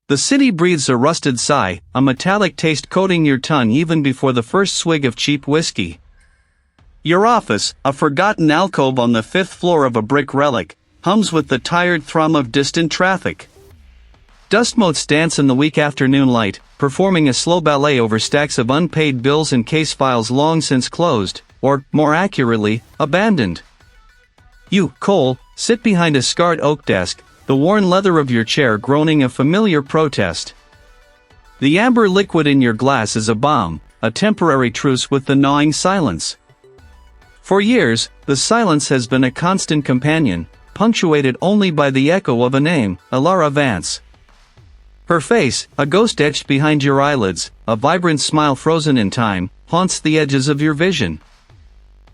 The city breathes a rusted sigh, a metallic taste coating your tongue even before the first swig of cheap whiskey. Your office, a forgotten alcove on the 5th floor of a brick relic, hums with the tired thrum of distant traffic. Dust motes dance in the weak afternoon light, performing a slow ballet over stacks of unpaid bills and case files long since closed, or, more accurately, abandoned. You, Cole, sit behind a scarred oak desk, the worn leather of your chair groaning a familiar protest. The amber liquid in your glass is a balm, a temporary truce with the gnawing silence. For years, the silence has been a constant companion, punctuated only by the echo of a name, Elara Vance. Her face, a ghost etched behind your eyelids, a vibrant smile frozen in time, haunts the edges of your vision.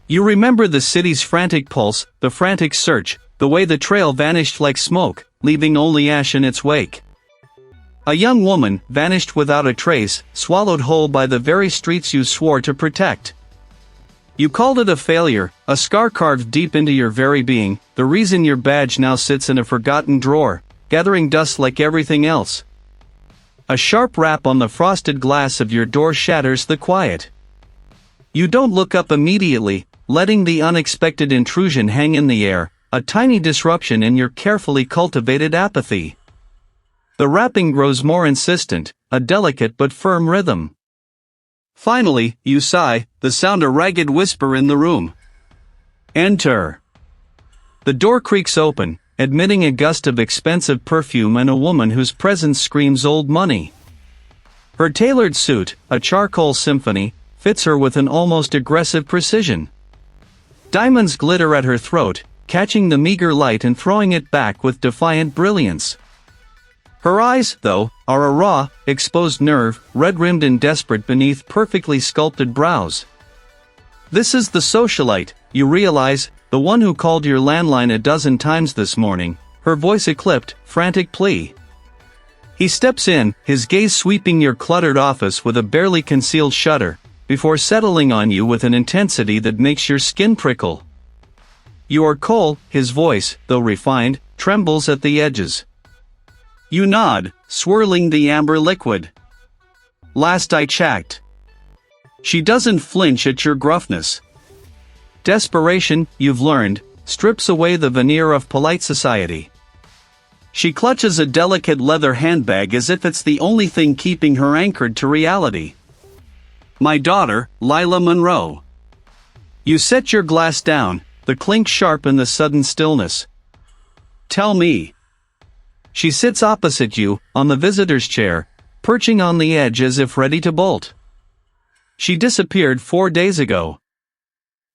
You remember the city's frantic pulse, the frantic search, the way the trail vanished like smoke, leaving only ash in its wake. A young woman, vanished without a trace, swallowed whole by the very streets you swore to protect. You called it a failure, a scar carved deep into your very being, the reason your badge now sits in a forgotten drawer, gathering dust like everything else. A sharp rap on the frosted glass of your door shatters the quiet. You don't look up immediately, letting the unexpected intrusion hang in the air, a tiny disruption in your carefully cultivated apathy. The rapping grows more insistent, a delicate but firm rhythm. Finally, you sigh, the sound a ragged whisper in the room. Enter. The door creaks open, admitting a gust of expensive perfume and a woman whose presence screams old money. Her tailored suit, a charcoal symphony, fits her with an almost aggressive precision. Diamonds glitter at her throat, catching the meager light and throwing it back with defiant brilliance. Her eyes, though, are a raw, exposed nerve, red-rimmed and desperate beneath perfectly sculpted brows. This is the socialite, you realize, the one who called your landline a dozen times this morning, her voice a clipped, frantic plea. He steps in, his gaze sweeping your cluttered office with a barely concealed shudder, before settling on you with an intensity that makes your skin prickle. You are Cole, his voice, though refined, trembles at the edges. You nod, swirling the amber liquid. Last I checked. She doesn't flinch at your gruffness. Desperation, you've learned, strips away the veneer of polite society. She clutches a delicate leather handbag as if it's the only thing keeping her anchored to reality. My daughter, Lila Monroe. You set your glass down, the clink sharp in the sudden stillness. Tell me. She sits opposite you, on the visitor's chair, perching on the edge as if ready to bolt. She disappeared 4 days ago.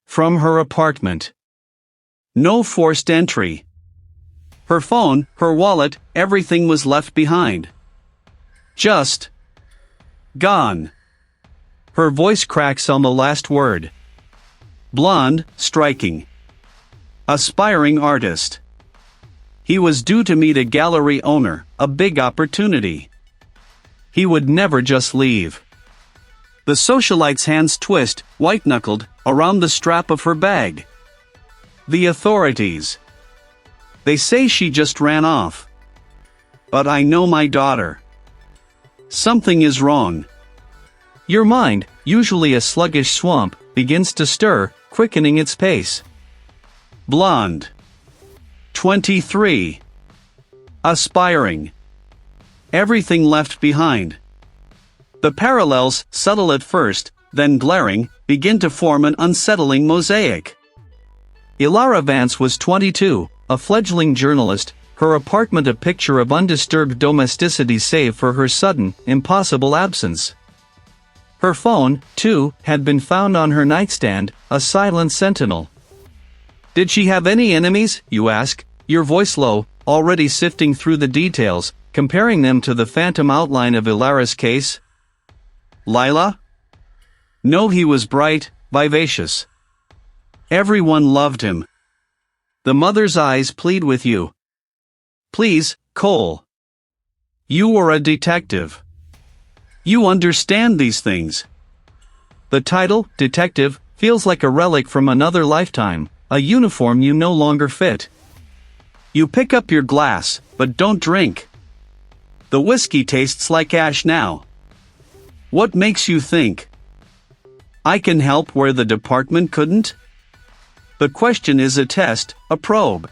From her apartment. No forced entry. Her phone, her wallet, everything was left behind. Just gone. Her voice cracks on the last word. Blonde, striking. Aspiring artist. He was due to meet a gallery owner, a big opportunity. He would never just leave. The socialite's hands twist, white-knuckled, around the strap of her bag. The authorities. They say she just ran off. But I know my daughter. Something is wrong. Your mind, usually a sluggish swamp, begins to stir, quickening its pace. Blonde. 23. Aspiring. Everything left behind. The parallels, subtle at first, then glaring, begin to form an unsettling mosaic. Elara Vance was 22, a fledgling journalist, her apartment a picture of undisturbed domesticity save for her sudden, impossible absence. Her phone, too, had been found on her nightstand, a silent sentinel. Did she have any enemies, you ask, your voice low, already sifting through the details, comparing them to the phantom outline of Elara's case? Lila? No, he was bright, vivacious. Everyone loved him. The mother's eyes plead with you. Please, Cole. You were a detective. You understand these things. The title, detective, feels like a relic from another lifetime, a uniform you no longer fit. You pick up your glass, but don't drink. The whiskey tastes like ash now. What makes you think I can help where the department couldn't? The question is a test, a probe.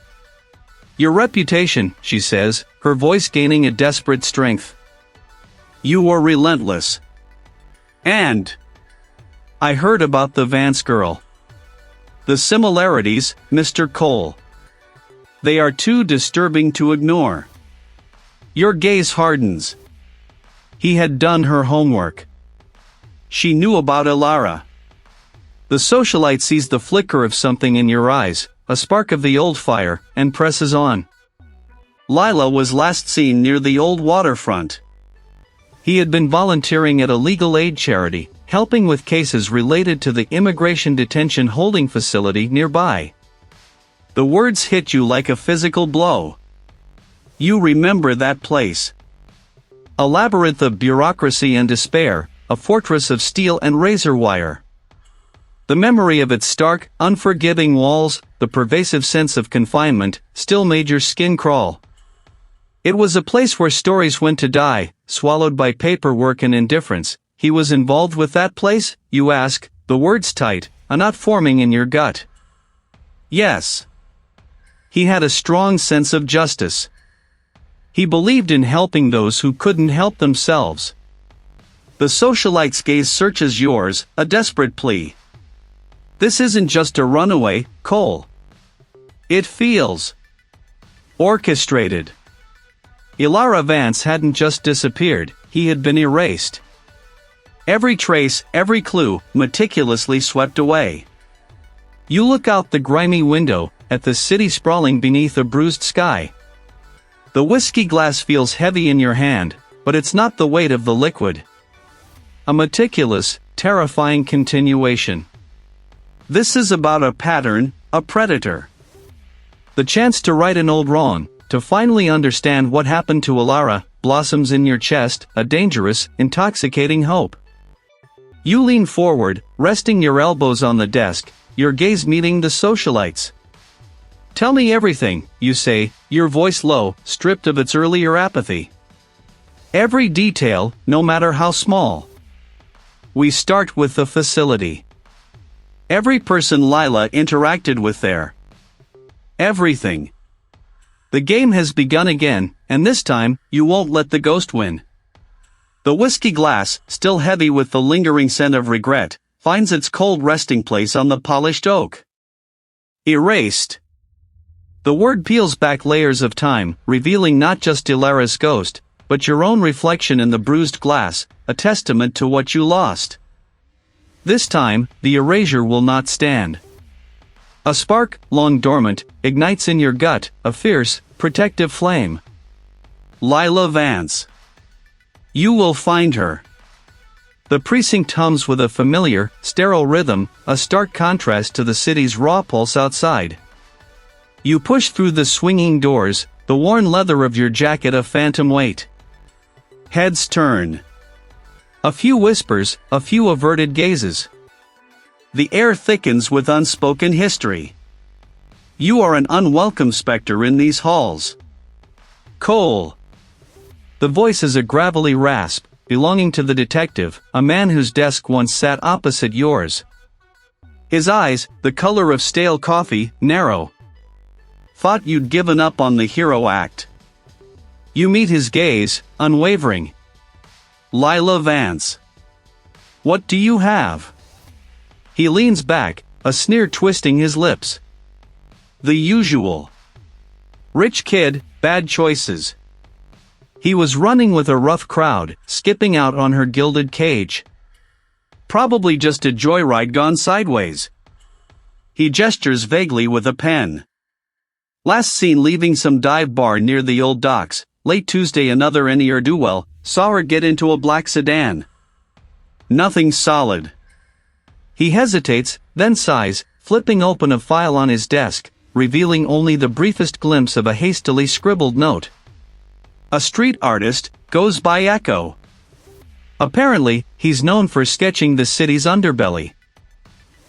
Your reputation, she says, her voice gaining a desperate strength. You were relentless. And I heard about the Vance girl. The similarities, Mr. Cole. They are too disturbing to ignore. Your gaze hardens. He had done her homework. She knew about Elara. The socialite sees the flicker of something in your eyes, a spark of the old fire, and presses on. Lila was last seen near the old waterfront. He had been volunteering at a legal aid charity, helping with cases related to the immigration detention holding facility nearby. The words hit you like a physical blow. You remember that place. A labyrinth of bureaucracy and despair, a fortress of steel and razor wire. The memory of its stark, unforgiving walls, the pervasive sense of confinement, still made your skin crawl. It was a place where stories went to die, swallowed by paperwork and indifference. He was involved with that place, you ask, the words tight, a knot forming in your gut. Yes. He had a strong sense of justice. He believed in helping those who couldn't help themselves. The socialite's gaze searches yours, a desperate plea. This isn't just a runaway, Cole. It feels orchestrated. Elara Vance hadn't just disappeared, he had been erased. Every trace, every clue, meticulously swept away. You look out the grimy window, at the city sprawling beneath a bruised sky. The whiskey glass feels heavy in your hand, but it's not the weight of the liquid. A meticulous, terrifying continuation. This is about a pattern, a predator. The chance to right an old wrong, to finally understand what happened to Elara, blossoms in your chest, a dangerous, intoxicating hope. You lean forward, resting your elbows on the desk, your gaze meeting the socialite's. Tell me everything, you say, your voice low, stripped of its earlier apathy. Every detail, no matter how small. We start with the facility. Every person Lila interacted with there. Everything. The game has begun again, and this time, you won't let the ghost win. The whiskey glass, still heavy with the lingering scent of regret, finds its cold resting place on the polished oak. Erased. The word peels back layers of time, revealing not just Elara's ghost, but your own reflection in the bruised glass, a testament to what you lost. This time, the erasure will not stand. A spark, long dormant, ignites in your gut, a fierce, protective flame. Lila Vance. You will find her. The precinct hums with a familiar, sterile rhythm, a stark contrast to the city's raw pulse outside. You push through the swinging doors, the worn leather of your jacket a phantom weight. Heads turn. A few whispers, a few averted gazes. The air thickens with unspoken history. You are an unwelcome specter in these halls. Cole. The voice is a gravelly rasp, belonging to the detective, a man whose desk once sat opposite yours. His eyes, the color of stale coffee, narrow. Thought you'd given up on the hero act. You meet his gaze, unwavering. Lila Vance. What do you have? He leans back, a sneer twisting his lips. The usual. Rich kid, bad choices. He was running with a rough crowd, skipping out on her gilded cage. Probably just a joyride gone sideways. He gestures vaguely with a pen. Last seen leaving some dive bar near the old docks. Late Tuesday another ne'er-do-well, saw her get into a black sedan. Nothing solid. He hesitates, then sighs, flipping open a file on his desk, revealing only the briefest glimpse of a hastily scribbled note. A street artist, goes by Echo. Apparently, he's known for sketching the city's underbelly.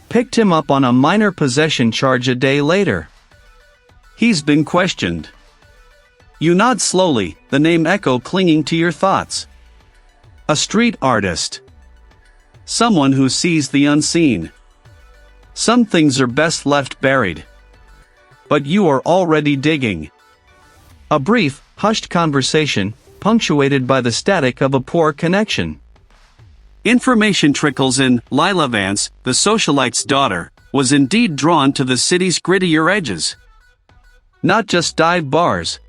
Picked him up on a minor possession charge a day later. He's been questioned. You nod slowly, the name Echo clinging to your thoughts. A street artist. Someone who sees the unseen. Some things are best left buried. But you are already digging. A brief, hushed conversation, punctuated by the static of a poor connection. Information trickles in. Lila Vance, the socialite's daughter, was indeed drawn to the city's grittier edges. Not just dive bars,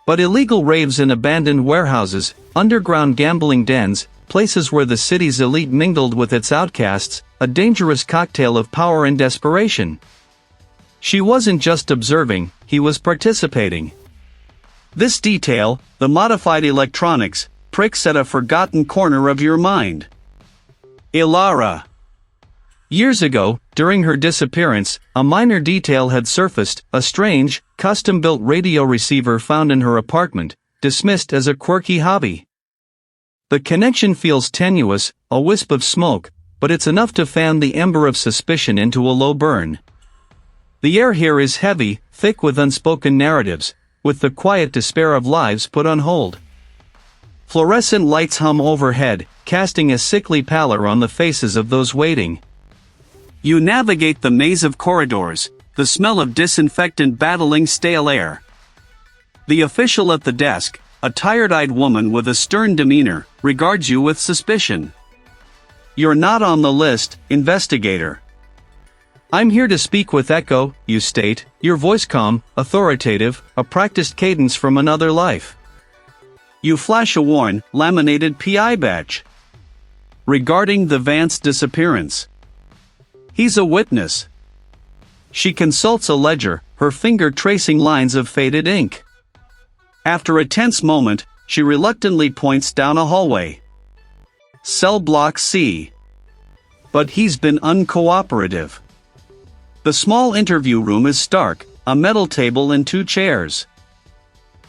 but illegal raves in abandoned warehouses, underground gambling dens, places where the city's elite mingled with its outcasts, a dangerous cocktail of power and desperation. She wasn't just observing, he was participating. This detail, the modified electronics, pricks at a forgotten corner of your mind. Elara. Years ago, during her disappearance, a minor detail had surfaced, a strange, custom-built radio receiver found in her apartment, dismissed as a quirky hobby. The connection feels tenuous, a wisp of smoke, but it's enough to fan the ember of suspicion into a low burn. The air here is heavy, thick with unspoken narratives, with the quiet despair of lives put on hold. Fluorescent lights hum overhead, casting a sickly pallor on the faces of those waiting. You navigate the maze of corridors, the smell of disinfectant battling stale air. The official at the desk, a tired-eyed woman with a stern demeanor, regards you with suspicion. You're not on the list, investigator. I'm here to speak with Echo, you state, your voice calm, authoritative, a practiced cadence from another life. You flash a worn, laminated PI badge. Regarding the Vance disappearance. He's a witness. She consults a ledger, her finger tracing lines of faded ink. After a tense moment, she reluctantly points down a hallway. Cell block C. But he's been uncooperative. The small interview room is stark, a metal table and 2 chairs.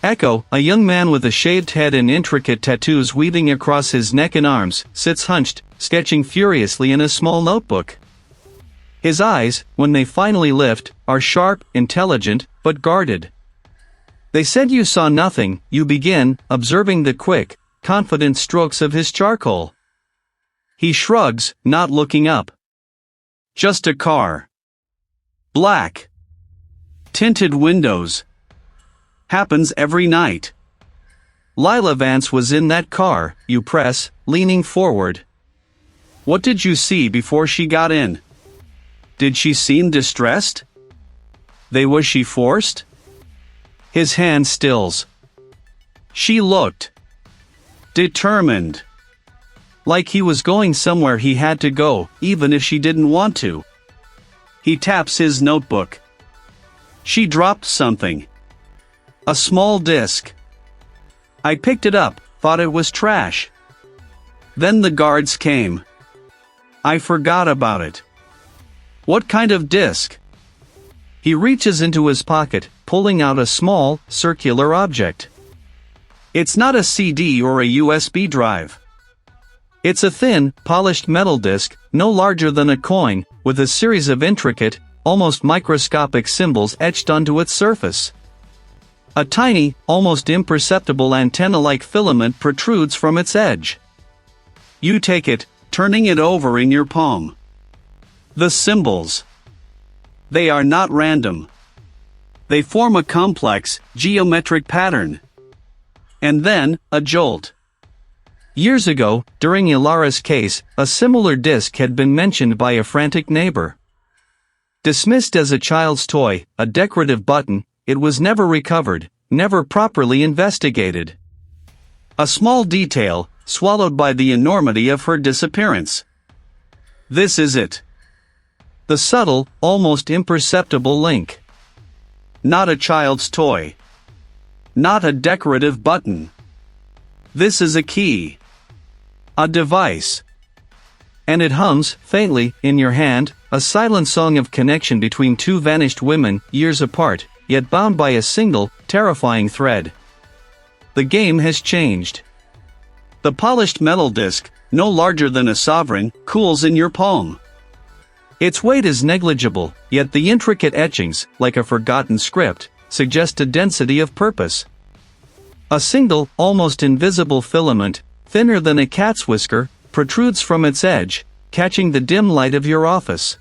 Echo, a young man with a shaved head and intricate tattoos weaving across his neck and arms, sits hunched, sketching furiously in a small notebook. His eyes, when they finally lift, are sharp, intelligent, but guarded. They said you saw nothing, you begin, observing the quick, confident strokes of his charcoal. He shrugs, not looking up. Just a car. Black. Tinted windows. Happens every night. Lila Vance was in that car, you press, leaning forward. What did you see before she got in? Did she seem distressed? Was she forced? His hand stills. She looked determined. Like he was going somewhere he had to go, even if she didn't want to. He taps his notebook. She dropped something. A small disc. I picked it up, thought it was trash. Then the guards came. I forgot about it. What kind of disc? He reaches into his pocket, pulling out a small, circular object. It's not a CD or a USB drive. It's a thin, polished metal disc, no larger than a coin, with a series of intricate, almost microscopic symbols etched onto its surface. A tiny, almost imperceptible antenna-like filament protrudes from its edge. You take it, turning it over in your palm. The symbols. They are not random. They form a complex, geometric pattern. And then, a jolt. Years ago, during Elara's case, a similar disc had been mentioned by a frantic neighbor. Dismissed as a child's toy, a decorative button, it was never recovered, never properly investigated. A small detail, swallowed by the enormity of her disappearance. This is it. The subtle, almost imperceptible link. Not a child's toy. Not a decorative button. This is a key. A device. And it hums, faintly, in your hand, a silent song of connection between 2 vanished women, years apart, yet bound by a single, terrifying thread. The game has changed. The polished metal disc, no larger than a sovereign, cools in your palm. Its weight is negligible, yet the intricate etchings, like a forgotten script, suggest a density of purpose, A single, almost invisible filament, thinner than a cat's whisker, protrudes from its edge, catching the dim light of your office.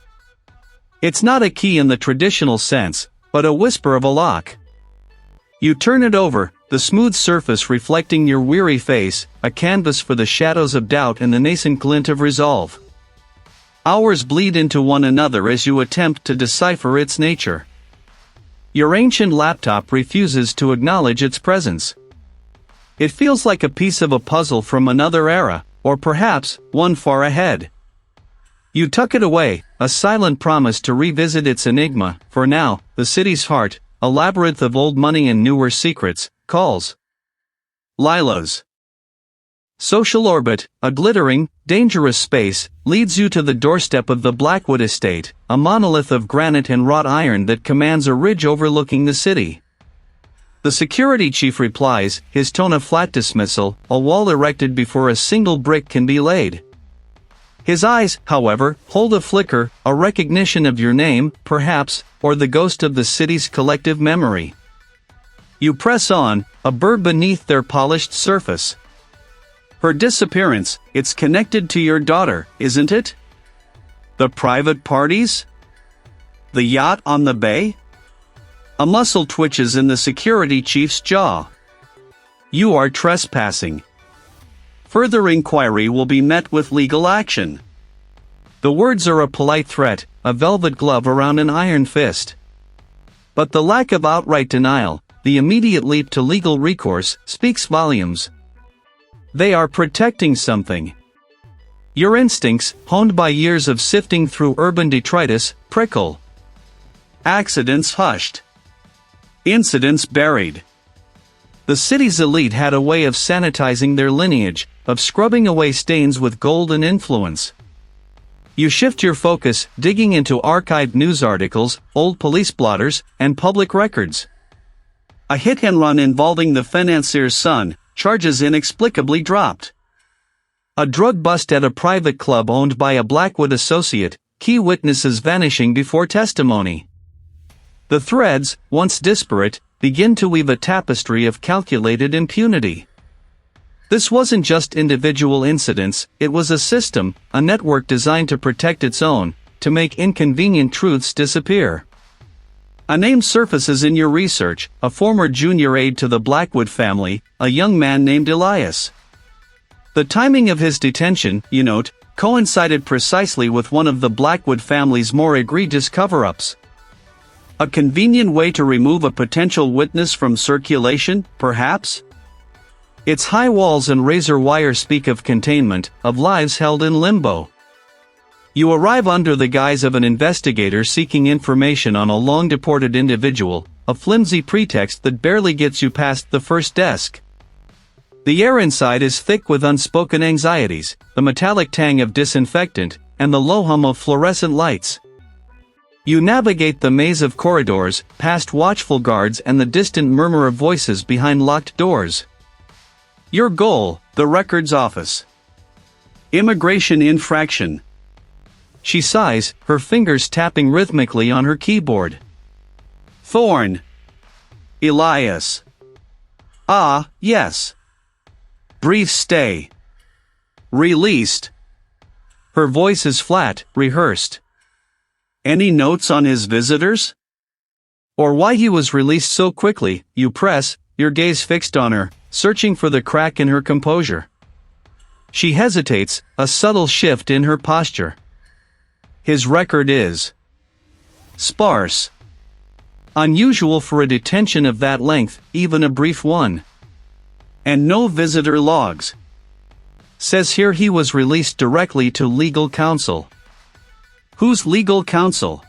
It's not a key in the traditional sense, but a whisper of a lock. You turn it over, the smooth surface reflecting your weary face, a canvas for the shadows of doubt and the nascent glint of resolve. Hours bleed into one another as you attempt to decipher its nature. Your ancient laptop refuses to acknowledge its presence. It feels like a piece of a puzzle from another era, or perhaps, one far ahead. You tuck it away, a silent promise to revisit its enigma. For now, the city's heart, a labyrinth of old money and newer secrets, calls. Lila's social orbit, a glittering, dangerous space, leads you to the doorstep of the Blackwood estate, a monolith of granite and wrought iron that commands a ridge overlooking the city. The security chief replies, his tone a flat dismissal, a wall erected before a single brick can be laid. His eyes, however, hold a flicker, a recognition of your name, perhaps, or the ghost of the city's collective memory. You press on, a bird beneath their polished surface. Her disappearance, it's connected to your daughter, isn't it? The private parties? The yacht on the bay? A muscle twitches in the security chief's jaw. You are trespassing. Further inquiry will be met with legal action. The words are a polite threat, a velvet glove around an iron fist. But the lack of outright denial, the immediate leap to legal recourse, speaks volumes. They are protecting something. Your instincts, honed by years of sifting through urban detritus, prickle. Accidents hushed. Incidents buried. The city's elite had a way of sanitizing their lineage, of scrubbing away stains with golden influence. You shift your focus, digging into archived news articles, old police blotters, and public records. A hit-and-run involving the financier's son, charges inexplicably dropped. A drug bust at a private club owned by a Blackwood associate, key witnesses vanishing before testimony. The threads, once disparate, begin to weave a tapestry of calculated impunity. This wasn't just individual incidents, it was a system, a network designed to protect its own, to make inconvenient truths disappear. A name surfaces in your research, a former junior aide to the Blackwood family, a young man named Elias. The timing of his detention, you note, coincided precisely with one of the Blackwood family's more egregious cover-ups. A convenient way to remove a potential witness from circulation, perhaps? Its high walls and razor wire speak of containment, of lives held in limbo. You arrive under the guise of an investigator seeking information on a long-deported individual, a flimsy pretext that barely gets you past the first desk. The air inside is thick with unspoken anxieties, the metallic tang of disinfectant, and the low hum of fluorescent lights. You navigate the maze of corridors, past watchful guards and the distant murmur of voices behind locked doors. Your goal, the records office. Immigration infraction. She sighs, her fingers tapping rhythmically on her keyboard. Thorn. Elias. Ah, yes. Brief stay. Released. Her voice is flat, rehearsed. Any notes on his visitors? Or why he was released so quickly? You press, your gaze fixed on her, searching for the crack in her composure. She hesitates, a subtle shift in her posture. His record is sparse. Unusual for a detention of that length, even a brief one. And no visitor logs. Says here he was released directly to legal counsel. Whose legal counsel?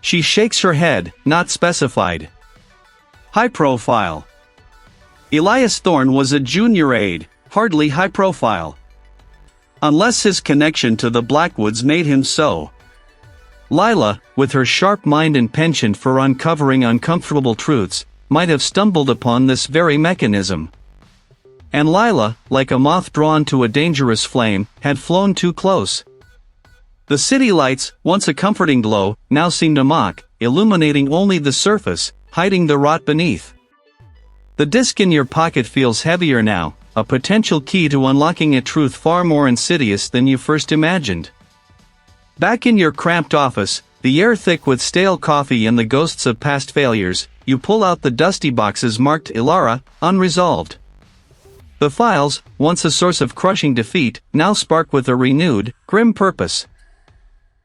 She shakes her head, not specified. High profile. Elias Thorne was a junior aide, hardly high profile. Unless his connection to the Blackwoods made him so. Lila, with her sharp mind and penchant for uncovering uncomfortable truths, might have stumbled upon this very mechanism. And Lila, like a moth drawn to a dangerous flame, had flown too close. The city lights, once a comforting glow, now seemed a mock, illuminating only the surface, hiding the rot beneath. The disc in your pocket feels heavier now, a potential key to unlocking a truth far more insidious than you first imagined. Back in your cramped office, the air thick with stale coffee and the ghosts of past failures, you pull out the dusty boxes marked Elara, unresolved. The files, once a source of crushing defeat, now spark with a renewed, grim purpose.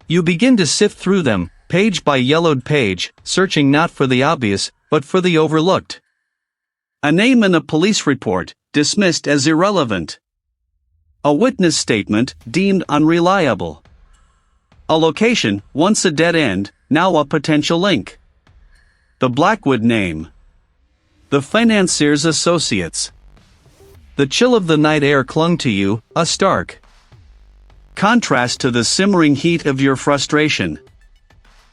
You begin to sift through them, page by yellowed page, searching not for the obvious, but for the overlooked. A name in a police report, dismissed as irrelevant. A witness statement, deemed unreliable. A location, once a dead end, now a potential link. The Blackwood name. The financier's associates. The chill of the night air clung to you, a stark contrast to the simmering heat of your frustration.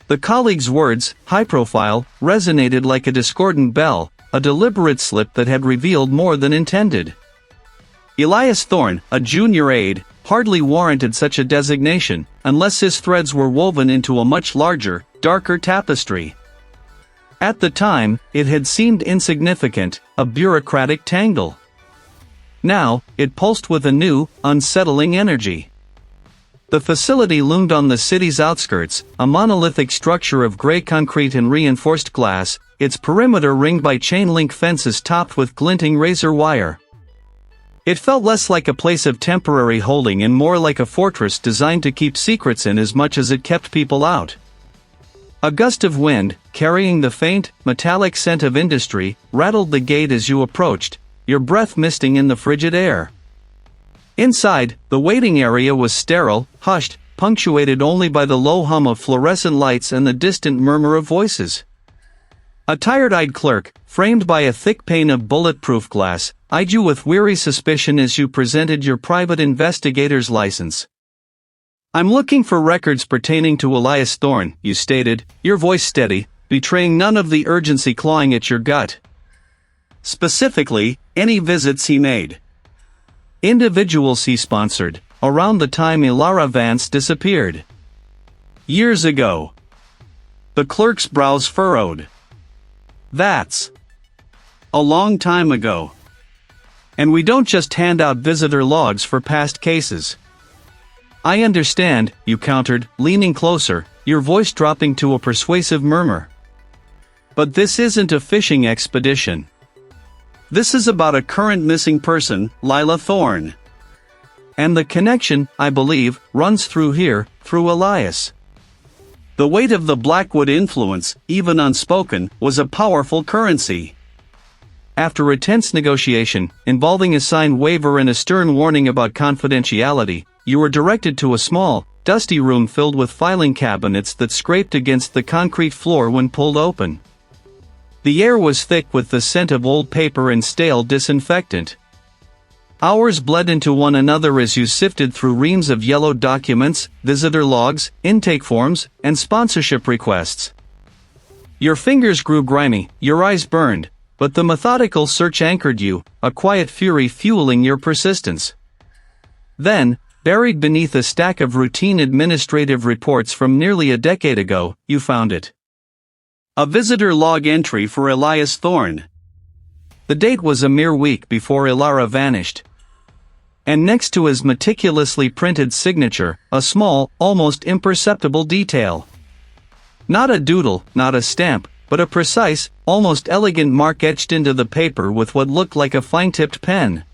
The colleague's words, high profile, resonated like a discordant bell, a deliberate slip that had revealed more than intended. Elias Thorne, a junior aide, hardly warranted such a designation, unless his threads were woven into a much larger, darker tapestry. At the time, it had seemed insignificant, a bureaucratic tangle. Now, it pulsed with a new, unsettling energy. The facility loomed on the city's outskirts, a monolithic structure of gray concrete and reinforced glass, its perimeter ringed by chain-link fences topped with glinting razor wire. It felt less like a place of temporary holding and more like a fortress designed to keep secrets in as much as it kept people out. A gust of wind, carrying the faint, metallic scent of industry, rattled the gate as you approached, your breath misting in the frigid air. Inside, the waiting area was sterile, hushed, punctuated only by the low hum of fluorescent lights and the distant murmur of voices. A tired-eyed clerk, framed by a thick pane of bulletproof glass, eyed you with weary suspicion as you presented your private investigator's license. "I'm looking for records pertaining to Elias Thorne," you stated, your voice steady, betraying none of the urgency clawing at your gut. Specifically, any visits he made. Individuals he sponsored, around the time Elara Vance disappeared. Years ago. The clerk's brows furrowed. That's a long time ago. And we don't just hand out visitor logs for past cases. "I understand," you countered, leaning closer, your voice dropping to a persuasive murmur. "But this isn't a fishing expedition. This is about a current missing person, Lila Thorne. And the connection, I believe, runs through here, through Elias." The weight of the Blackwood influence, even unspoken, was a powerful currency. After a tense negotiation, involving a signed waiver and a stern warning about confidentiality, you were directed to a small, dusty room filled with filing cabinets that scraped against the concrete floor when pulled open. The air was thick with the scent of old paper and stale disinfectant. Hours bled into one another as you sifted through reams of yellowed documents, visitor logs, intake forms, and sponsorship requests. Your fingers grew grimy, your eyes burned, but the methodical search anchored you, a quiet fury fueling your persistence. Then, buried beneath a stack of routine administrative reports from nearly a decade ago, you found it. A visitor log entry for Elias Thorne. The date was a mere week before Elara vanished. And next to his meticulously printed signature, a small, almost imperceptible detail. Not a doodle, not a stamp, but a precise, almost elegant mark etched into the paper with what looked like a fine-tipped pen.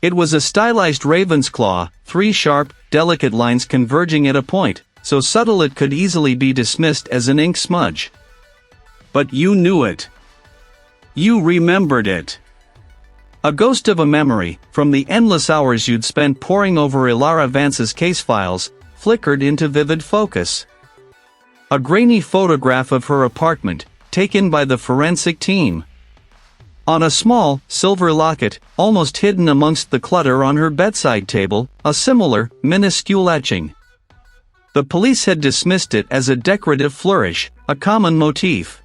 It was a stylized raven's claw, 3 sharp, delicate lines converging at a point, so subtle it could easily be dismissed as an ink smudge. But you knew it. You remembered it. A ghost of a memory, from the endless hours you'd spent poring over Elara Vance's case files, flickered into vivid focus. A grainy photograph of her apartment, taken by the forensic team. On a small, silver locket, almost hidden amongst the clutter on her bedside table, a similar, minuscule etching. The police had dismissed it as a decorative flourish, a common motif.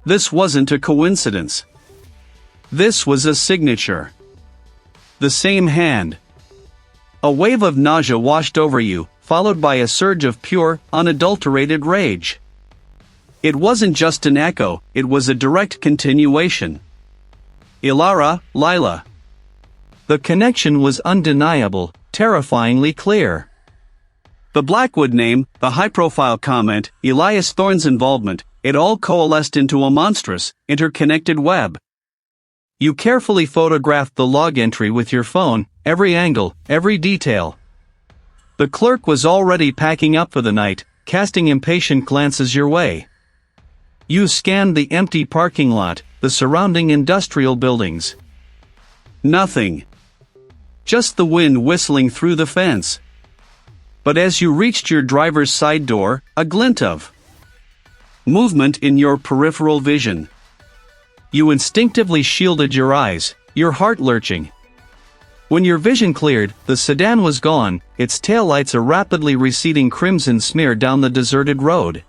This wasn't a coincidence. This was a signature. The same hand. A wave of nausea washed over you, followed by a surge of pure, unadulterated rage. It wasn't just an echo, it was a direct continuation. Elara, Lila. The connection was undeniable, terrifyingly clear. The Blackwood name, the high-profile comment, Elias Thorne's involvement, it all coalesced into a monstrous, interconnected web. You carefully photographed the log entry with your phone, every angle, every detail. The clerk was already packing up for the night, casting impatient glances your way. You scanned the empty parking lot, the surrounding industrial buildings. Nothing. Just the wind whistling through the fence. But as you reached your driver's side door, a glint of movement in your peripheral vision. You instinctively shielded your eyes, your heart lurching. When your vision cleared, the sedan was gone, its taillights a rapidly receding crimson smear down the deserted road.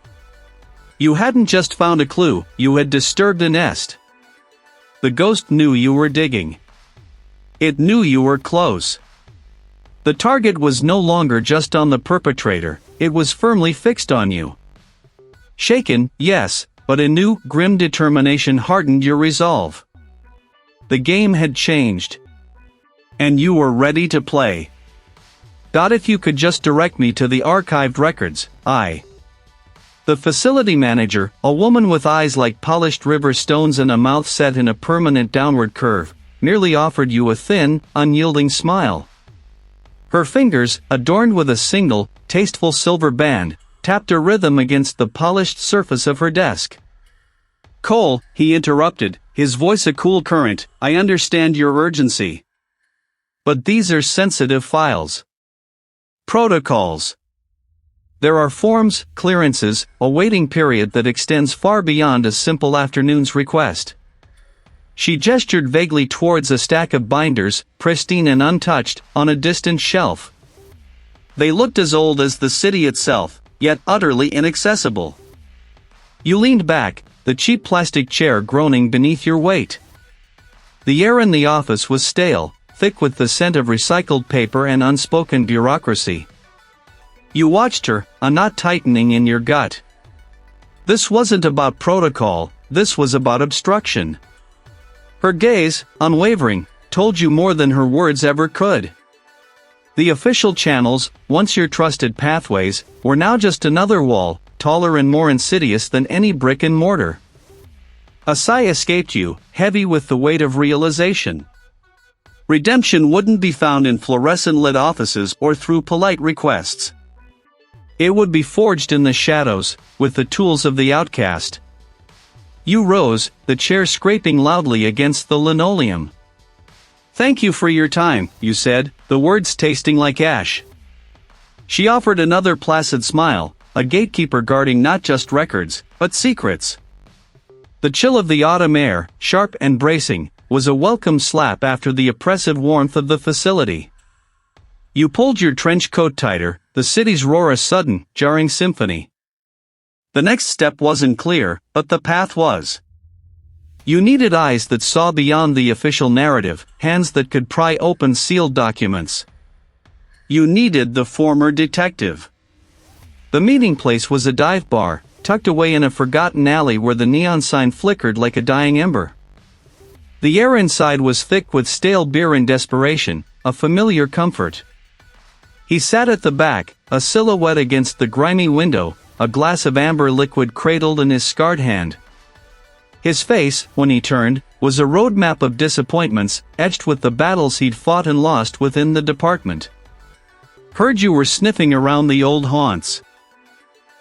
You hadn't just found a clue, you had disturbed a nest. The ghost knew you were digging. It knew you were close. The target was no longer just on the perpetrator, it was firmly fixed on you. Shaken, yes, but a new, grim determination hardened your resolve. The game had changed. And you were ready to play. If you could just direct me to the archived records, The facility manager, a woman with eyes like polished river stones and a mouth set in a permanent downward curve, merely offered you a thin, unyielding smile. Her fingers, adorned with a single, tasteful silver band, tapped a rhythm against the polished surface of her desk. "Cole," he interrupted, his voice a cool current, "I understand your urgency. But these are sensitive files. Protocols. There are forms, clearances, a waiting period that extends far beyond a simple afternoon's request." She gestured vaguely towards a stack of binders, pristine and untouched, on a distant shelf. They looked as old as the city itself, yet utterly inaccessible. You leaned back, the cheap plastic chair groaning beneath your weight. The air in the office was stale, thick with the scent of recycled paper and unspoken bureaucracy. You watched her, a knot tightening in your gut. This wasn't about protocol, this was about obstruction. Her gaze, unwavering, told you more than her words ever could. The official channels, once your trusted pathways, were now just another wall, taller and more insidious than any brick and mortar. A sigh escaped you, heavy with the weight of realization. Redemption wouldn't be found in fluorescent-lit offices or through polite requests. It would be forged in the shadows, with the tools of the outcast. You rose, the chair scraping loudly against the linoleum. "Thank you for your time," you said, the words tasting like ash. She offered another placid smile, a gatekeeper guarding not just records, but secrets. The chill of the autumn air, sharp and bracing, was a welcome slap after the oppressive warmth of the facility. You pulled your trench coat tighter, the city's roar a sudden, jarring symphony. The next step wasn't clear, but the path was. You needed eyes that saw beyond the official narrative, hands that could pry open sealed documents. You needed the former detective. The meeting place was a dive bar, tucked away in a forgotten alley where the neon sign flickered like a dying ember. The air inside was thick with stale beer and desperation, a familiar comfort. He sat at the back, a silhouette against the grimy window, a glass of amber liquid cradled in his scarred hand. His face, when he turned, was a roadmap of disappointments, etched with the battles he'd fought and lost within the department. "Heard you were sniffing around the old haunts.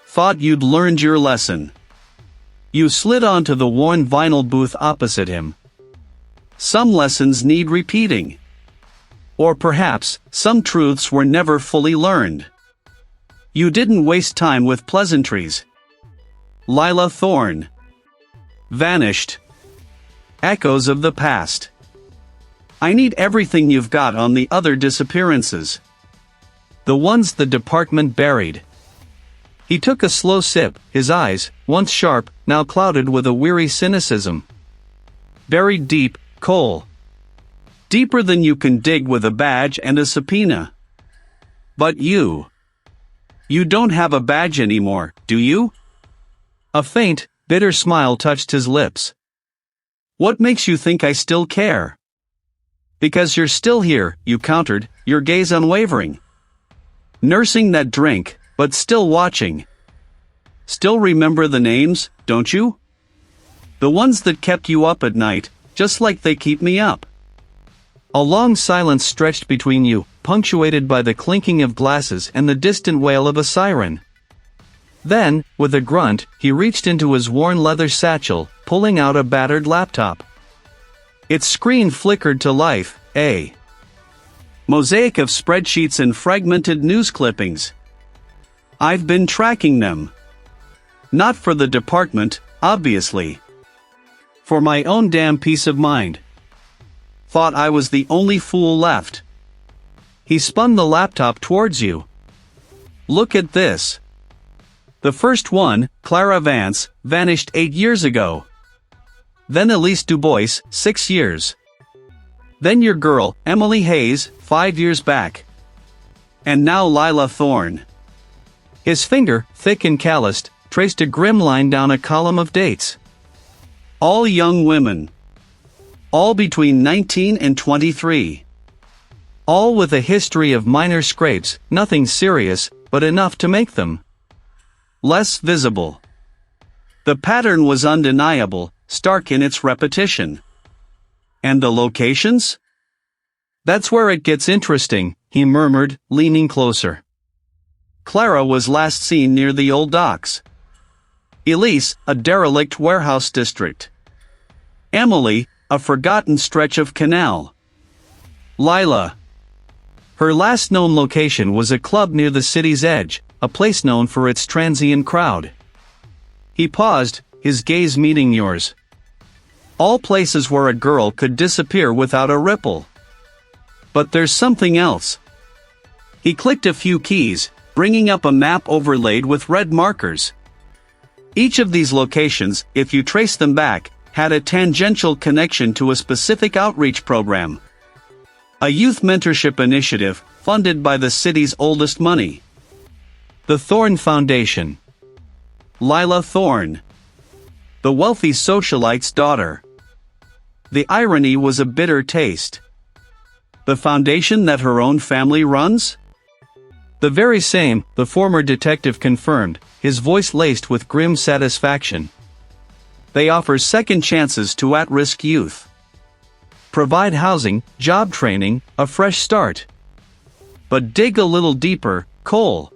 Thought you'd learned your lesson." You slid onto the worn vinyl booth opposite him. Some lessons need repeating. Or perhaps, some truths were never fully learned. You didn't waste time with pleasantries. Lila Thorne. Vanished. Echoes of the past. I need everything you've got on the other disappearances. The ones the department buried. He took a slow sip, his eyes, once sharp, now clouded with a weary cynicism. Buried deep, Cole. Deeper than you can dig with a badge and a subpoena. But you don't have a badge anymore, do you? A faint, bitter smile touched his lips. What makes you think I still care? Because you're still here, you countered, your gaze unwavering. Nursing that drink, but still watching. Still remember the names, don't you? The ones that kept you up at night, just like they keep me up. A long silence stretched between you, punctuated by the clinking of glasses and the distant wail of a siren. Then, with a grunt, he reached into his worn leather satchel, pulling out a battered laptop. Its screen flickered to life, a mosaic of spreadsheets and fragmented news clippings. I've been tracking them. Not for the department, obviously. For my own damn peace of mind. Thought I was the only fool left. He spun the laptop towards you. Look at this. The first one, Elara Vance, vanished 8 years ago. Then Elise Dubois, 6 years. Then your girl, Emily Hayes, 5 years back. And now Lila Thorne. His finger, thick and calloused, traced a grim line down a column of dates. All young women. All between 19 and 23. All with a history of minor scrapes, nothing serious, but enough to make them less visible. The pattern was undeniable, stark in its repetition. And the locations? That's where it gets interesting, he murmured, leaning closer. Clara was last seen near the old docks. Elise, a derelict warehouse district. Emily, a forgotten stretch of canal. Lila. Her last known location was a club near the city's edge, a place known for its transient crowd. He paused, his gaze meeting yours. All places where a girl could disappear without a ripple. But there's something else. He clicked a few keys, bringing up a map overlaid with red markers. Each of these locations, if you trace them back, had a tangential connection to a specific outreach program. A youth mentorship initiative, funded by the city's oldest money. The Thorne Foundation. Lila Thorne. The wealthy socialite's daughter. The irony was a bitter taste. The foundation that her own family runs? The very same, the former detective confirmed, his voice laced with grim satisfaction. They offer second chances to at-risk youth. Provide housing, job training, a fresh start. But dig a little deeper, Cole.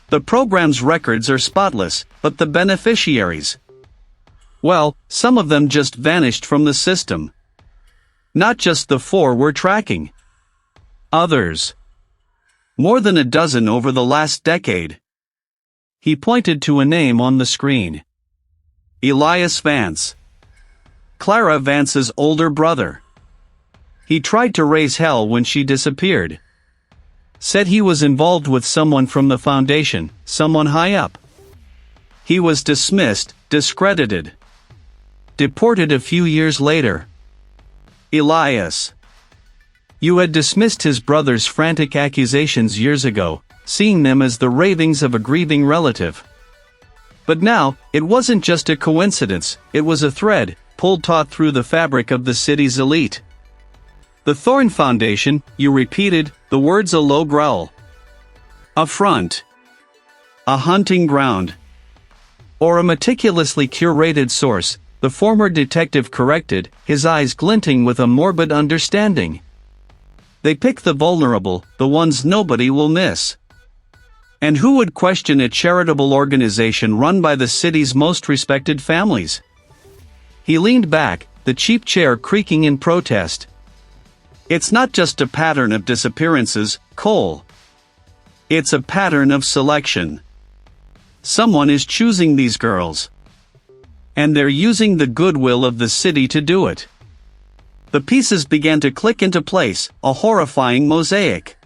The program's records are spotless, but the beneficiaries? Well, some of them just vanished from the system. Not just the 4 we're tracking. Others. More than a dozen over the last decade. He pointed to a name on the screen. Elias Vance. Elara Vance's older brother. He tried to raise hell when she disappeared. Said he was involved with someone from the foundation, someone high up. He was dismissed, discredited. Deported a few years later. Elias. You had dismissed his brother's frantic accusations years ago, seeing them as the ravings of a grieving relative. But now, it wasn't just a coincidence, it was a thread, pulled taut through the fabric of the city's elite. The Thorne Foundation, you repeated, the words a low growl. A front. A hunting ground. Or a meticulously curated source, the former detective corrected, his eyes glinting with a morbid understanding. They pick the vulnerable, the ones nobody will miss. And who would question a charitable organization run by the city's most respected families? He leaned back, the cheap chair creaking in protest. It's not just a pattern of disappearances, Cole. It's a pattern of selection. Someone is choosing these girls. And they're using the goodwill of the city to do it. The pieces began to click into place, a horrifying mosaic.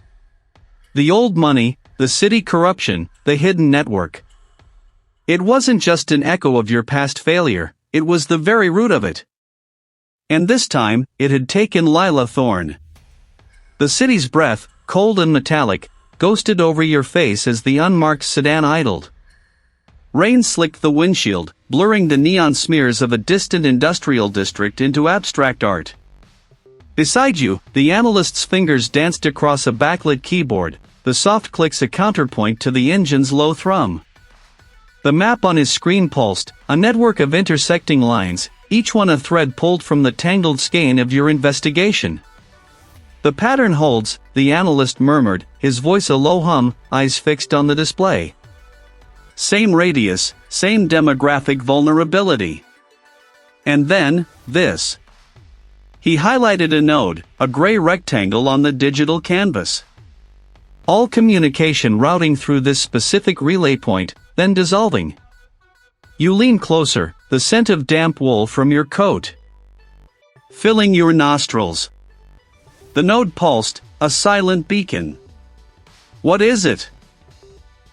The old money, the city corruption, the hidden network. It wasn't just an echo of your past failure, it was the very root of it. And this time, it had taken Lila Thorne. The city's breath, cold and metallic, ghosted over your face as the unmarked sedan idled. Rain slicked the windshield, blurring the neon smears of a distant industrial district into abstract art. Beside you, the analyst's fingers danced across a backlit keyboard, the soft clicks a counterpoint to the engine's low thrum. The map on his screen pulsed, a network of intersecting lines, each one a thread pulled from the tangled skein of your investigation. The pattern holds, the analyst murmured, his voice a low hum, eyes fixed on the display. Same radius, same demographic vulnerability. And then, this. He highlighted a node, a gray rectangle on the digital canvas. All communication routing through this specific relay point, then dissolving. You lean closer, the scent of damp wool from your coat filling your nostrils. The node pulsed, a silent beacon. What is it?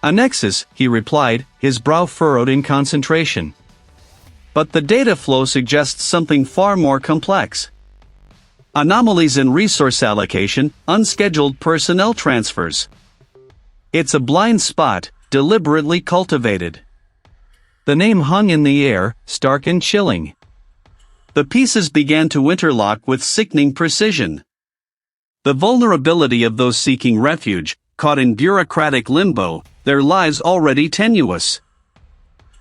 A nexus, he replied, his brow furrowed in concentration. But the data flow suggests something far more complex. Anomalies in resource allocation, unscheduled personnel transfers. It's a blind spot, deliberately cultivated. The name hung in the air, stark and chilling. The pieces began to interlock with sickening precision. The vulnerability of those seeking refuge, caught in bureaucratic limbo, their lives already tenuous.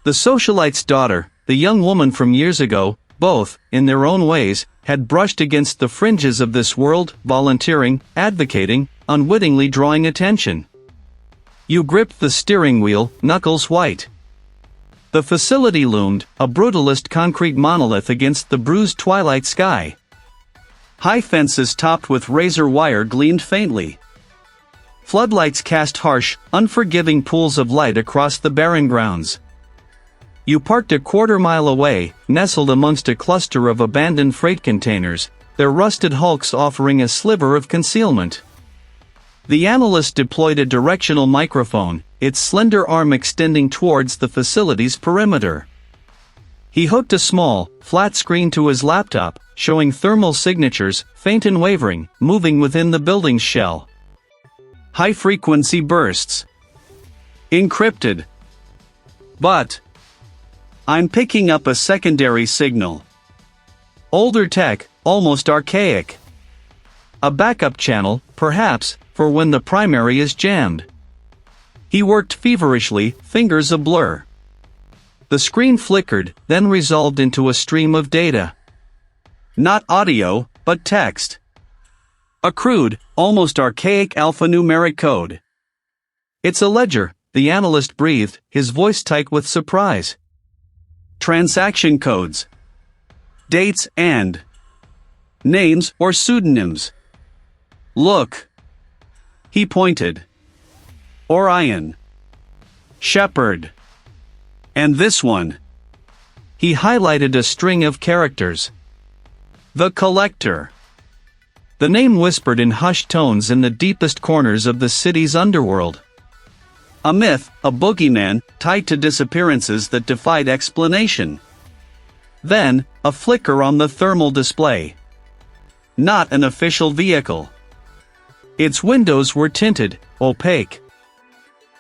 The socialite's daughter, the young woman from years ago, both, in their own ways, had brushed against the fringes of this world, volunteering, advocating, unwittingly drawing attention. You gripped the steering wheel, knuckles white. The facility loomed, a brutalist concrete monolith against the bruised twilight sky. High fences topped with razor wire gleamed faintly. Floodlights cast harsh, unforgiving pools of light across the barren grounds. You parked a quarter-mile away, nestled amongst a cluster of abandoned freight containers, their rusted hulks offering a sliver of concealment. The analyst deployed a directional microphone, its slender arm extending towards the facility's perimeter. He hooked a small, flat screen to his laptop, showing thermal signatures, faint and wavering, moving within the building's shell. High-frequency bursts. Encrypted. But I'm picking up a secondary signal. Older tech, almost archaic. A backup channel, perhaps, for when the primary is jammed. He worked feverishly, fingers a blur. The screen flickered, then resolved into a stream of data. Not audio, but text. A crude, almost archaic alphanumeric code. It's a ledger, the analyst breathed, his voice tight with surprise. Transaction codes. Dates and names or pseudonyms. Look. He pointed. Orion. Shepherd. And this one. He highlighted a string of characters. The Collector. The name whispered in hushed tones in the deepest corners of the city's underworld. A myth, a boogeyman, tied to disappearances that defied explanation. Then, a flicker on the thermal display. Not an official vehicle. Its windows were tinted, opaque.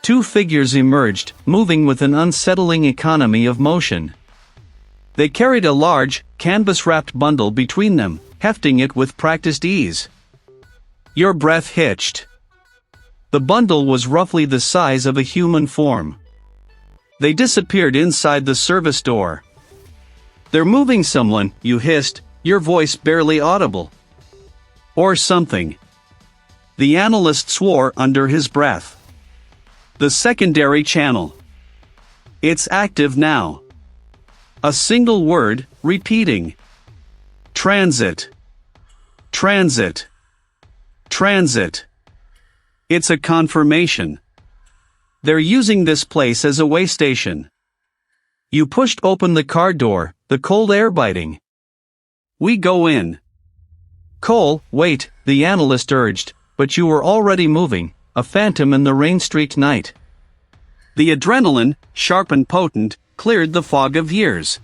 Two figures emerged, moving with an unsettling economy of motion. They carried a large, canvas-wrapped bundle between them, hefting it with practiced ease. Your breath hitched. The bundle was roughly the size of a human form. They disappeared inside the service door. They're moving someone, you hissed, your voice barely audible. Or something. The analyst swore under his breath. The secondary channel. It's active now. A single word, repeating. Transit. Transit. Transit. It's a confirmation. They're using this place as a way station. You pushed open the car door, the cold air biting. We go in. Cole, wait, the analyst urged, but you were already moving, a phantom in the rain-streaked night. The adrenaline, sharp and potent, cleared the fog of years.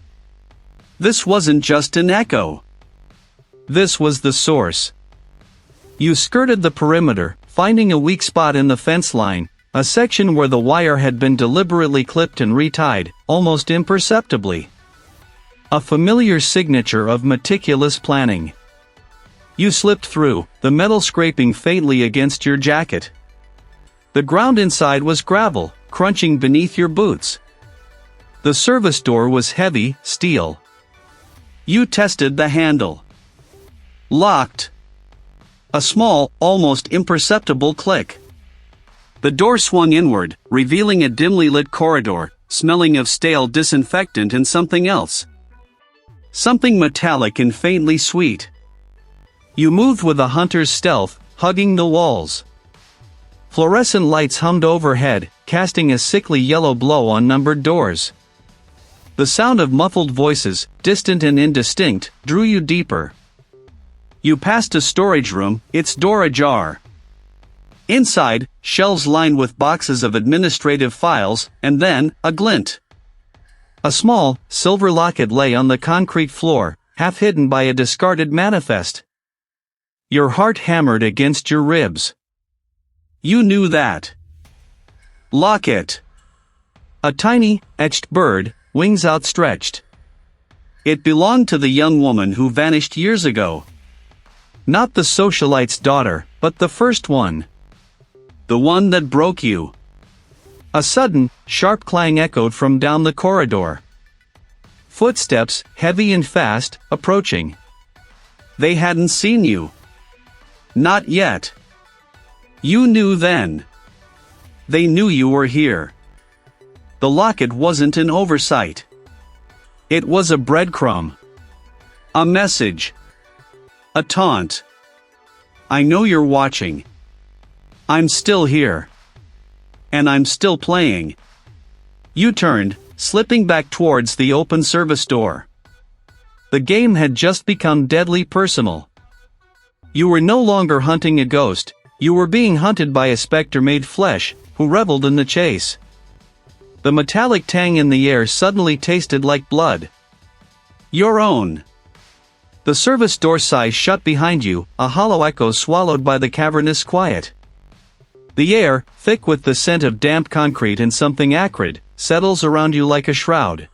This wasn't just an echo. This was the source. You skirted the perimeter, finding a weak spot in the fence line, A section where the wire had been deliberately clipped and retied, almost imperceptibly. A familiar signature of meticulous planning. You slipped through, the metal scraping faintly against your jacket. The ground inside was gravel, crunching beneath your boots. The service door was heavy, steel. You tested the handle. Locked. A small, almost imperceptible click. The door swung inward, revealing a dimly lit corridor, smelling of stale disinfectant and something else. Something metallic and faintly sweet. You moved with a hunter's stealth, hugging the walls. Fluorescent lights hummed overhead, casting a sickly yellow glow on numbered doors. The sound of muffled voices, distant and indistinct, drew you deeper. You passed a storage room, its door ajar. Inside, shelves lined with boxes of administrative files, and then, a glint. A small, silver locket lay on the concrete floor, half hidden by a discarded manifest. Your heart hammered against your ribs. You knew that. Locket. A tiny, etched bird, wings outstretched. It belonged to the young woman who vanished years ago. Not the socialite's daughter, but the first one. The one that broke you. A sudden, sharp clang echoed from down the corridor. Footsteps, heavy and fast, approaching. They hadn't seen you. Not yet. You knew then. They knew you were here. The locket wasn't an oversight. It was a breadcrumb. A message. A taunt. I know you're watching. I'm still here. And I'm still playing. You turned, slipping back towards the open service door. The game had just become deadly personal. You were no longer hunting a ghost, you were being hunted by a specter made flesh, who reveled in the chase. The metallic tang in the air suddenly tasted like blood. Your own. The service door sigh shut behind you, a hollow echo swallowed by the cavernous quiet. The air, thick with the scent of damp concrete and something acrid, settles around you like a shroud.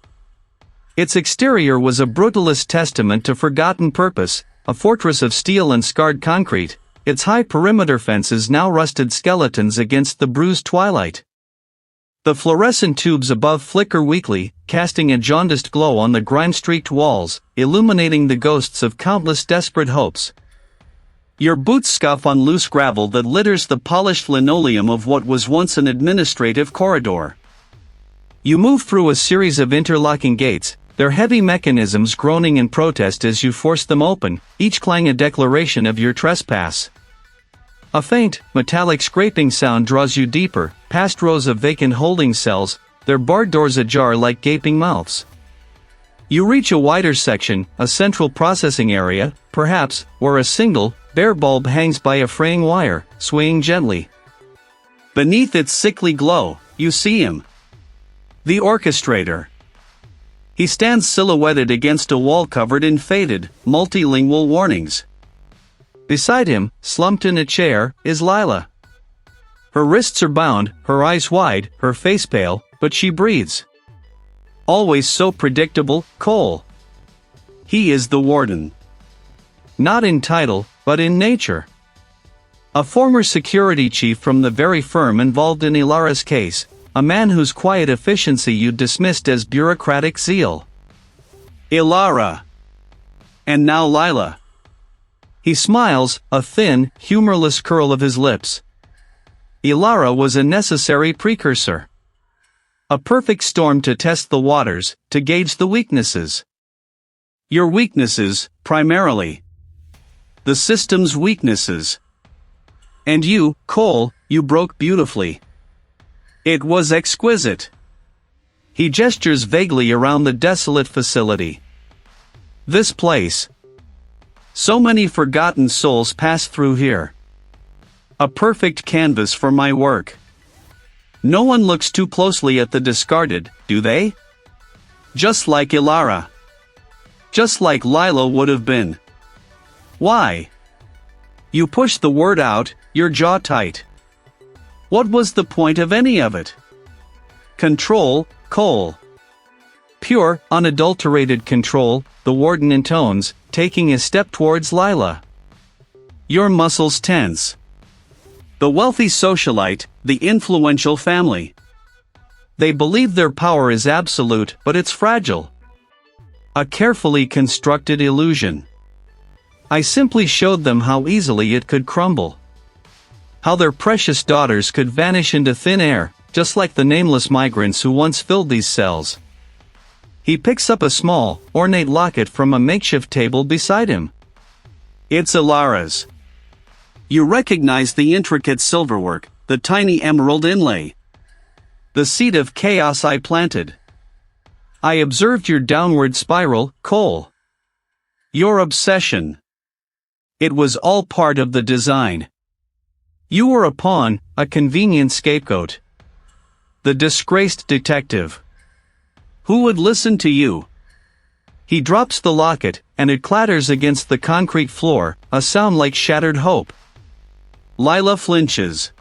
Its exterior was a brutalist testament to forgotten purpose, a fortress of steel and scarred concrete, its high perimeter fences now rusted skeletons against the bruised twilight. The fluorescent tubes above flicker weakly, casting a jaundiced glow on the grime-streaked walls, illuminating the ghosts of countless desperate hopes. Your boots scuff on loose gravel that litters the polished linoleum of what was once an administrative corridor. You move through a series of interlocking gates, their heavy mechanisms groaning in protest as you force them open, each clang a declaration of your trespass. A faint, metallic scraping sound draws you deeper, past rows of vacant holding cells, their barred doors ajar like gaping mouths. You reach a wider section, a central processing area, perhaps, where a single, bare bulb hangs by a fraying wire, swaying gently. Beneath its sickly glow, you see him. The orchestrator. He stands silhouetted against a wall covered in faded, multilingual warnings. Beside him, slumped in a chair, is Lila. Her wrists are bound, her eyes wide, her face pale, but she breathes. Always so predictable, Cole. He is the warden. Not in title, but in nature. A former security chief from the very firm involved in Elara's case, a man whose quiet efficiency you dismissed as bureaucratic zeal. Elara. And now Lila. He smiles, a thin, humorless curl of his lips. Elara was a necessary precursor. A perfect storm to test the waters, to gauge the weaknesses. Your weaknesses, primarily. The system's weaknesses. And you, Cole, you broke beautifully. It was exquisite. He gestures vaguely around the desolate facility. This place. So many forgotten souls pass through here. A perfect canvas for my work. No one looks too closely at the discarded, do they? Just like Elara. Just like Lila would have been. Why? You push the word out, your jaw tight. What was the point of any of it? Control, Cole. Pure, unadulterated control, the warden intones, taking a step towards Lila. Your muscles tense. The wealthy socialite, the influential family. They believe their power is absolute, but it's fragile. A carefully constructed illusion. I simply showed them how easily it could crumble. How their precious daughters could vanish into thin air, just like the nameless migrants who once filled these cells. He picks up a small, ornate locket from a makeshift table beside him. It's Elara's. You recognize the intricate silverwork, the tiny emerald inlay. The seed of chaos I planted. I observed your downward spiral, Cole. Your obsession. It was all part of the design. You were a pawn, a convenient scapegoat. The disgraced detective. Who would listen to you? He drops the locket, and it clatters against the concrete floor, a sound like shattered hope. Lila flinches.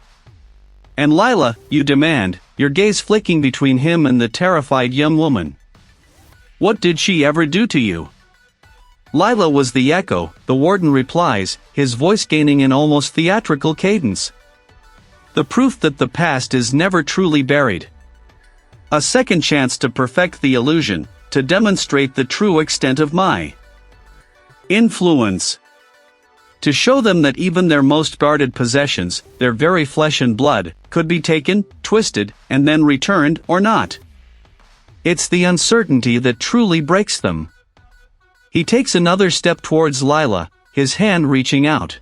And Lila, you demand, your gaze flicking between him and the terrified young woman. What did she ever do to you? Lila was the echo, the warden replies, his voice gaining an almost theatrical cadence. The proof that the past is never truly buried. A second chance to perfect the illusion, to demonstrate the true extent of my influence. To show them that even their most guarded possessions, their very flesh and blood, could be taken, twisted, and then returned or not. It's the uncertainty that truly breaks them. He takes another step towards Lila, his hand reaching out.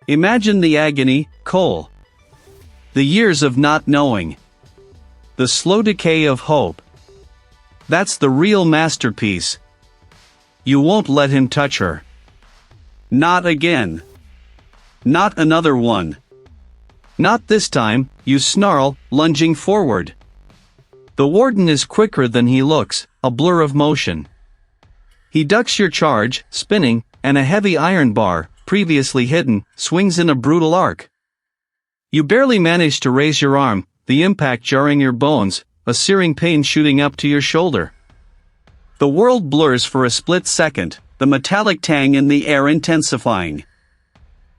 Imagine the agony, Cole. The years of not knowing. The slow decay of hope. That's the real masterpiece. You won't let him touch her. Not again. Not another one. Not this time, you snarl, lunging forward. The warden is quicker than he looks, a blur of motion. He ducks your charge, spinning, and a heavy iron bar, previously hidden, swings in a brutal arc. You barely manage to raise your arm, the impact jarring your bones, a searing pain shooting up to your shoulder. The world blurs for a split second, the metallic tang in the air intensifying.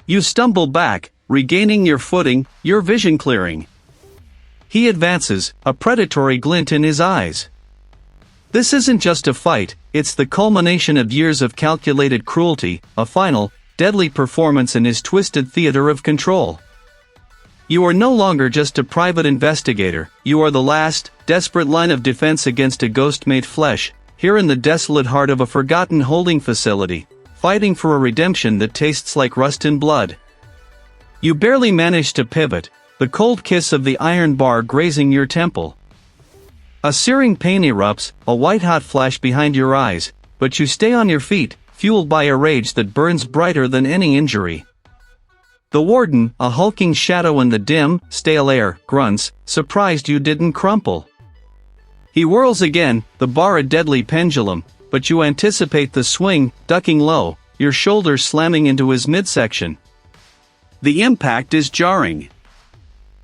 You stumble back, regaining your footing, your vision clearing. He advances, a predatory glint in his eyes. This isn't just a fight, it's the culmination of years of calculated cruelty, a final, deadly performance in his twisted theater of control. You are no longer just a private investigator, you are the last, desperate line of defense against a ghost made flesh, here in the desolate heart of a forgotten holding facility, fighting for a redemption that tastes like rust and blood. You barely manage to pivot, the cold kiss of the iron bar grazing your temple. A searing pain erupts, a white-hot flash behind your eyes, but you stay on your feet, fueled by a rage that burns brighter than any injury. The warden, a hulking shadow in the dim, stale air, grunts, surprised you didn't crumple. He whirls again, the bar a deadly pendulum, but you anticipate the swing, ducking low, your shoulders slamming into his midsection. The impact is jarring.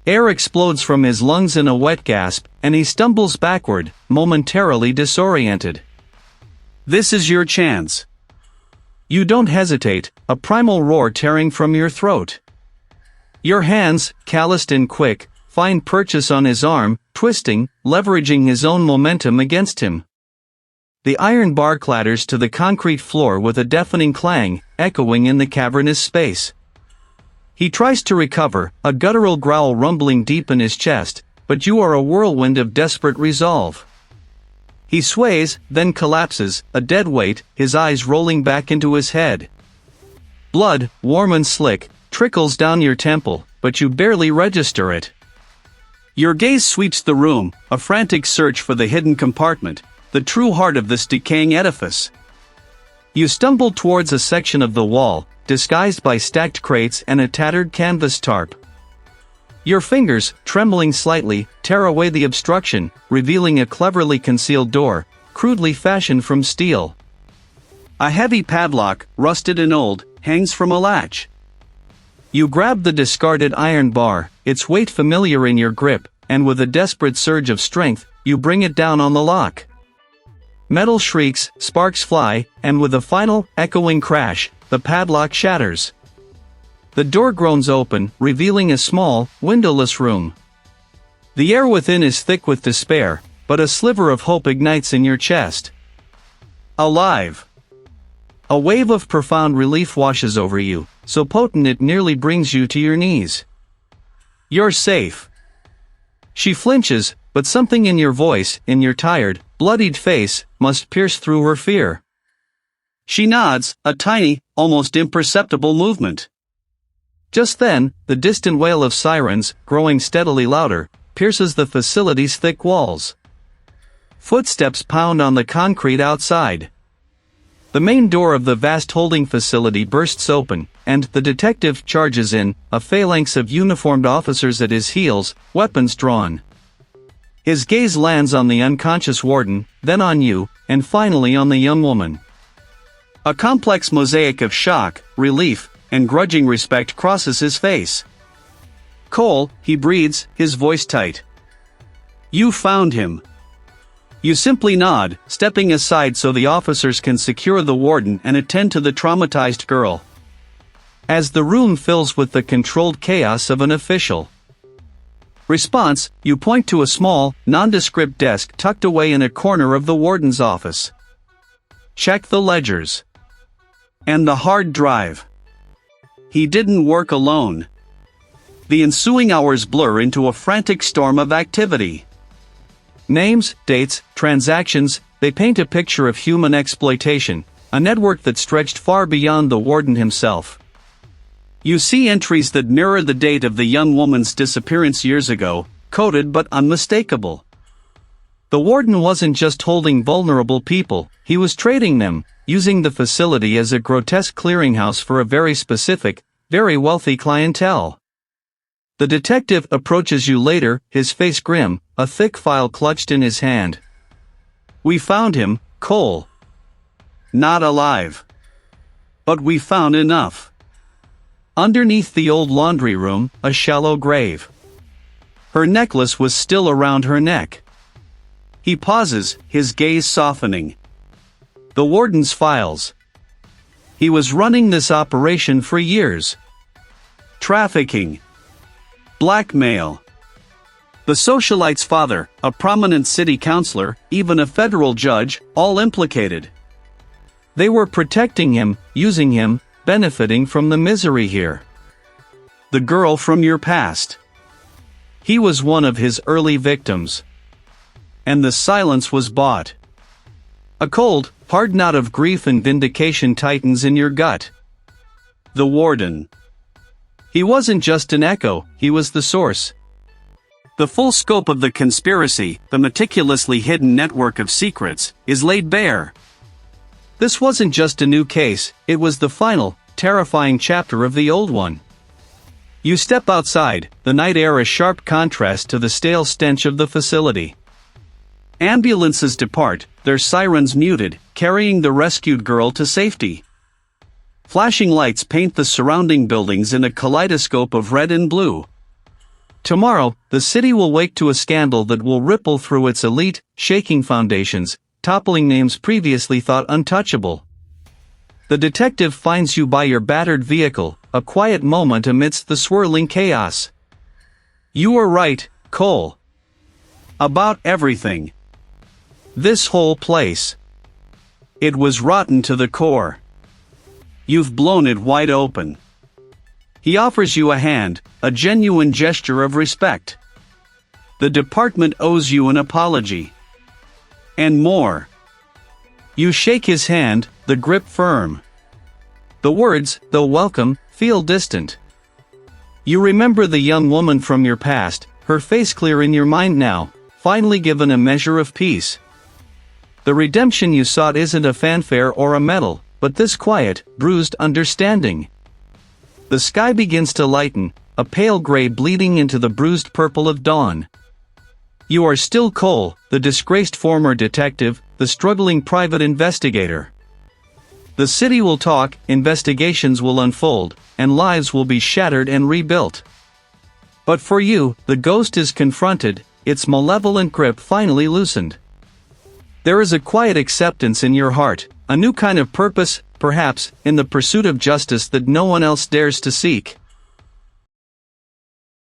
Air explodes from his lungs in a wet gasp, and he stumbles backward, momentarily disoriented. This is your chance. You don't hesitate, a primal roar tearing from your throat. Your hands, calloused and quick, find purchase on his arm, twisting, leveraging his own momentum against him. The iron bar clatters to the concrete floor with a deafening clang, echoing in the cavernous space. He tries to recover, a guttural growl rumbling deep in his chest, but you are a whirlwind of desperate resolve. He sways, then collapses, a dead weight, his eyes rolling back into his head. Blood, warm and slick, trickles down your temple, but you barely register it. Your gaze sweeps the room, a frantic search for the hidden compartment, the true heart of this decaying edifice. You stumble towards a section of the wall, disguised by stacked crates and a tattered canvas tarp. Your fingers, trembling slightly, tear away the obstruction, revealing a cleverly concealed door, crudely fashioned from steel. A heavy padlock, rusted and old, hangs from a latch. You grab the discarded iron bar, its weight familiar in your grip, and with a desperate surge of strength, you bring it down on the lock. Metal shrieks, sparks fly, and with a final, echoing crash, the padlock shatters. The door groans open, revealing a small, windowless room. The air within is thick with despair, but a sliver of hope ignites in your chest. Alive! A wave of profound relief washes over you, so potent it nearly brings you to your knees. You're safe. She flinches, but something in your voice, in your tired, bloodied face, must pierce through her fear. She nods, a tiny, almost imperceptible movement. Just then, the distant wail of sirens, growing steadily louder, pierces the facility's thick walls. Footsteps pound on the concrete outside. The main door of the vast holding facility bursts open, and the detective charges in, a phalanx of uniformed officers at his heels, weapons drawn. His gaze lands on the unconscious warden, then on you, and finally on the young woman. A complex mosaic of shock, relief, and grudging respect crosses his face. "Cole," he breathes, his voice tight. "You found him." You simply nod, stepping aside so the officers can secure the warden and attend to the traumatized girl. As the room fills with the controlled chaos of an official response, you point to a small, nondescript desk tucked away in a corner of the warden's office. "Check the ledgers. And the hard drive." He didn't work alone. The ensuing hours blur into a frantic storm of activity. Names, dates, transactions, they paint a picture of human exploitation, a network that stretched far beyond the warden himself. You see entries that mirror the date of the young woman's disappearance years ago, coded but unmistakable. The warden wasn't just holding vulnerable people, he was trading them, using the facility as a grotesque clearinghouse for a very specific, very wealthy clientele. The detective approaches you later, his face grim, a thick file clutched in his hand. "We found him, Cole. Not alive. But we found enough." Underneath the old laundry room, a shallow grave. Her necklace was still around her neck. He pauses, his gaze softening. The warden's files. He was running this operation for years. Trafficking. Blackmail. The socialite's father, a prominent city councilor, even a federal judge, all implicated. They were protecting him, using him, benefiting from the misery here. The girl from your past. He was one of his early victims. And the silence was bought. A cold, hard knot of grief and vindication tightens in your gut. The warden. He wasn't just an echo, he was the source. The full scope of the conspiracy, the meticulously hidden network of secrets, is laid bare. This wasn't just a new case, it was the final, terrifying chapter of the old one. You step outside, the night air a sharp contrast to the stale stench of the facility. Ambulances depart, their sirens muted, carrying the rescued girl to safety. Flashing lights paint the surrounding buildings in a kaleidoscope of red and blue. Tomorrow, the city will wake to a scandal that will ripple through its elite, shaking foundations, toppling names previously thought untouchable. The detective finds you by your battered vehicle, a quiet moment amidst the swirling chaos. You were right, Cole. About everything. This whole place. It was rotten to the core. You've blown it wide open. He offers you a hand, a genuine gesture of respect. The department owes you an apology. And more. You shake his hand, the grip firm. The words, though welcome, feel distant. You remember the young woman from your past, her face clear in your mind now, finally given a measure of peace. The redemption you sought isn't a fanfare or a medal, but this quiet, bruised understanding. The sky begins to lighten, a pale gray bleeding into the bruised purple of dawn. You are still Cole, the disgraced former detective, the struggling private investigator. The city will talk, investigations will unfold, and lives will be shattered and rebuilt. But for you, the ghost is confronted, its malevolent grip finally loosened. There is a quiet acceptance in your heart, a new kind of purpose, perhaps, in the pursuit of justice that no one else dares to seek.